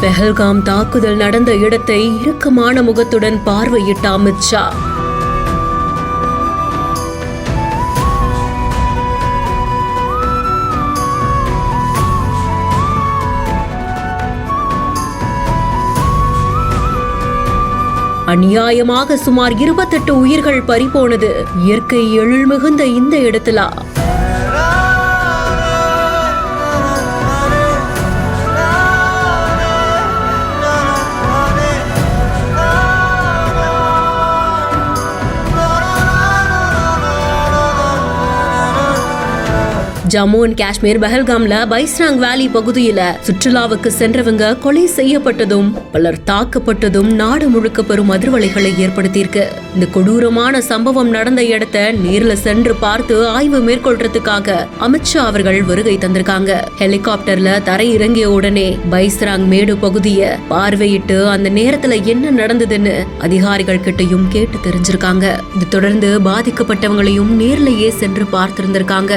பெஹல்காம் தாக்குதல் நடந்த இடத்தை இறுக்கமான முகத்துடன் பார்வையிட்ட அமித்ஷா அநியாயமாக சுமார் 28 உயிர்கள் பறிபோனது இயற்கை எழில் மிகுந்த இந்த இடத்துல ஜம்மு அண்ட் காஷ்மீர் பஹல்காம்ல பைஸ்ராங் வேலி பகுதியில சுற்றுலாவுக்கு சென்றவங்க கொலை செய்யப்பட்டதும் பலர் தாக்கப்பட்டதும் நாடு முழுக்க பெரும் அதிர்வலைகளை ஏற்படுத்தியிருக்கு. இந்த கொடூரமான சம்பவம் நடந்த இடத்தை நேர்ல சென்று பார்த்து ஆய்வு மேற்கொள்றதுக்காக அமித்ஷா அவர்கள் வருகை தந்திருக்காங்க. ஹெலிகாப்டர்ல தரை இறங்கிய உடனே பைஸ்ராங் மேடு பகுதியை பார்வையிட்டு அந்த நேரத்துல என்ன நடந்ததுன்னு அதிகாரிகள் கிட்டையும் கேட்டு தெரிஞ்சிருக்காங்க. இது தொடர்ந்து பாதிக்கப்பட்டவங்களையும் நேர்லயே சென்று பார்த்திருந்திருக்காங்க.